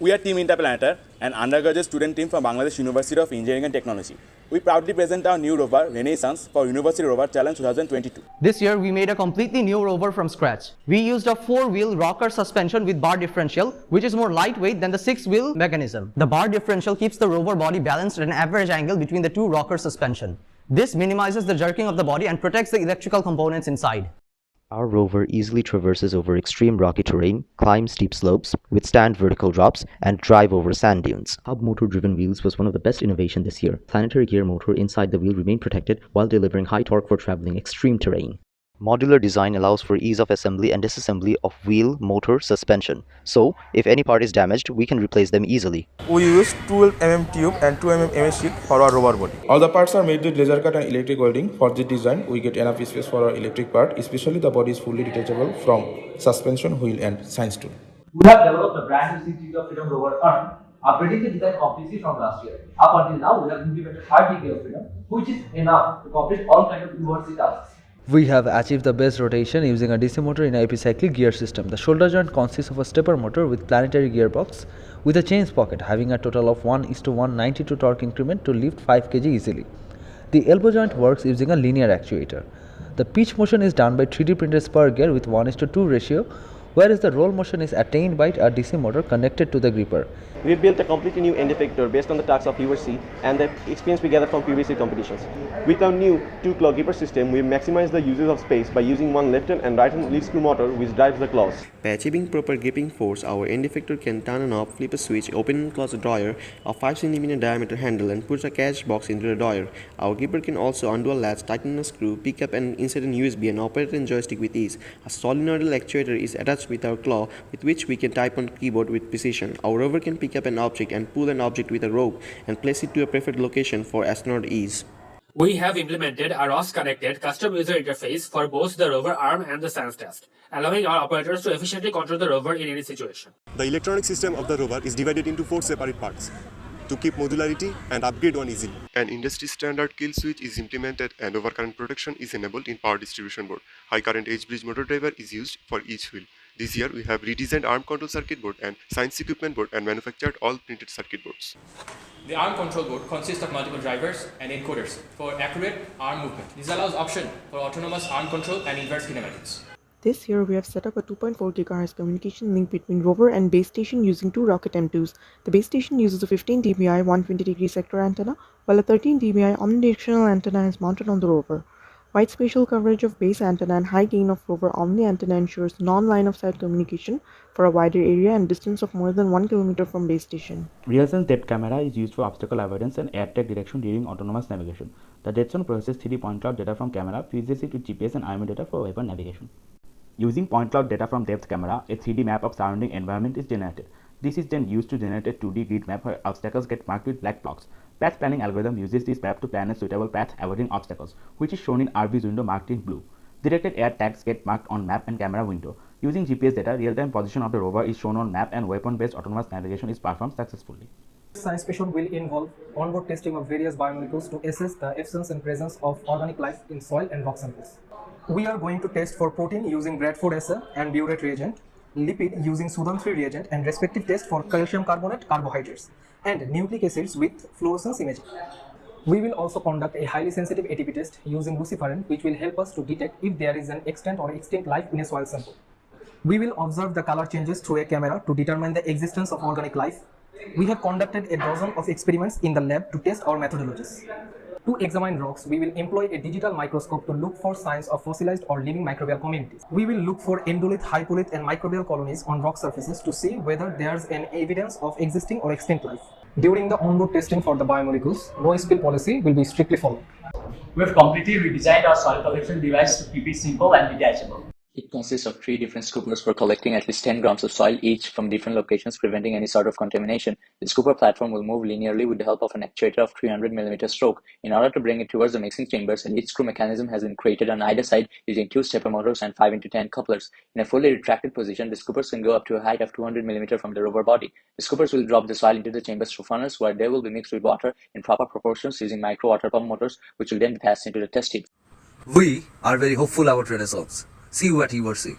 We are Team Interplanetar, an undergraduate student team from Bangladesh University of Engineering and Technology. We proudly present our new rover, Renaissance, for University Rover Challenge 2022. This year, we made a completely new rover from scratch. We used a 4-wheel rocker suspension with bar differential, which is more lightweight than the 6-wheel mechanism. The bar differential keeps the rover body balanced at an average angle between the two rocker suspension. This minimizes the jerking of the body and protects the electrical components inside. Our rover easily traverses over extreme rocky terrain, climbs steep slopes, withstand vertical drops, and drive over sand dunes. Hub motor-driven wheels was one of the best innovations this year. Planetary gear motor inside the wheel remained protected while delivering high torque for traveling extreme terrain. Modular design allows for ease of assembly and disassembly of wheel, motor, suspension. So, if any part is damaged, we can replace them easily. We use 12 mm tube and 2 mm MS sheet for our rover body. All the parts are made with laser cut and electric welding. For this design, we get enough space for our electric part, especially the body is fully detachable from suspension, wheel and science tool. We have developed a brand new 6 GB of freedom rover arm, upgrading the design completely from last year. Up until now, we have implemented 5 GB of freedom, which is enough to complete all kinds of URC tasks. We have achieved the best rotation using a DC motor in an epicyclic gear system. The shoulder joint consists of a stepper motor with planetary gearbox with a chain sprocket having a total of 1:192 torque increment to lift 5 kg easily. The elbow joint works using a linear actuator. The pitch motion is done by 3D printed spur gear with 1:2 ratio, whereas the roll motion is attained by a DC motor connected to the gripper. We built a completely new end effector based on the tasks of URC and the experience we gathered from PVC competitions. With our new 2-claw gripper system, we maximize the usage of space by using one left hand and right hand lead screw motor which drives the claws. By achieving proper gripping force, our end effector can turn on off, flip a switch, open and close a drawer, a 5 cm diameter handle and push a catch box into the drawer. Our gripper can also undo a latch, tighten a screw, pick up and insert an USB and operate a joystick with ease. A solenoidal actuator is attached with our claw with which we can type on keyboard with precision. Our rover can pick up an object and pull an object with a rope and place it to a preferred location for astronaut ease. We have implemented a ROS-connected custom user interface for both the rover arm and the science test, allowing our operators to efficiently control the rover in any situation. The electronic system of the rover is divided into 4 separate parts to keep modularity and upgrade one easily. An industry standard kill switch is implemented and overcurrent protection is enabled in power distribution board. High current H-bridge motor driver is used for each wheel. This year we have redesigned ARM control circuit board and science equipment board and manufactured all printed circuit boards. The ARM control board consists of multiple drivers and encoders for accurate ARM movement. This allows option for autonomous ARM control and inverse kinematics. This year, we have set up a 2.4 GHz communication link between rover and base station using 2 rocket M2s. The base station uses a 15 dBi 120-degree sector antenna, while a 13 dBi omnidirectional antenna is mounted on the rover. Wide spatial coverage of base antenna and high gain of rover omni antenna ensures non-line of sight communication for a wider area and distance of more than 1 km from base station. Real-sense depth camera is used for obstacle avoidance and air tag detection during autonomous navigation. The depth zone processes 3D point cloud data from camera, fuses it with GPS and IMU data for weapon navigation. Using point cloud data from depth camera, a 3D map of surrounding environment is generated. This is then used to generate a 2D grid map where obstacles get marked with black blocks. Path planning algorithm uses this map to plan a suitable path avoiding obstacles, which is shown in RV's window marked in blue. Directed air tags get marked on map and camera window. Using GPS data, real-time position of the rover is shown on map and weapon-based autonomous navigation is performed successfully. Science mission will involve onboard testing of various biomolecules to assess the absence and presence of organic life in soil and rock samples. We are going to test for protein using Bradford assay and BUET reagent, lipid using Sudan 3 reagent and respective test for calcium carbonate carbohydrates, and nucleic acids with fluorescence imaging. We will also conduct a highly sensitive ATP test using luciferin, which will help us to detect if there is an extant or extinct life in a soil sample. We will observe the color changes through a camera to determine the existence of organic life. We have conducted a dozen of experiments in the lab to test our methodologies. To examine rocks, we will employ a digital microscope to look for signs of fossilized or living microbial communities. We will look for endolith, hypolith and microbial colonies on rock surfaces to see whether there is an evidence of existing or extinct life. During the onboard testing for the biomolecules, no spill policy will be strictly followed. We have completely redesigned our soil collection device to keep it simple and detachable. It consists of 3 different scoopers for collecting at least 10 grams of soil each from different locations, preventing any sort of contamination. The scooper platform will move linearly with the help of an actuator of 300 mm stroke. In order to bring it towards the mixing chambers, a lead screw mechanism has been created on either side using 2 stepper motors and 5x10 couplers. In a fully retracted position, the scoopers can go up to a height of 200 mm from the rover body. The scoopers will drop the soil into the chambers through funnels where they will be mixed with water in proper proportions using micro water pump motors, which will then be passed into the test tube. We are very hopeful about Renaissance. See you at URC.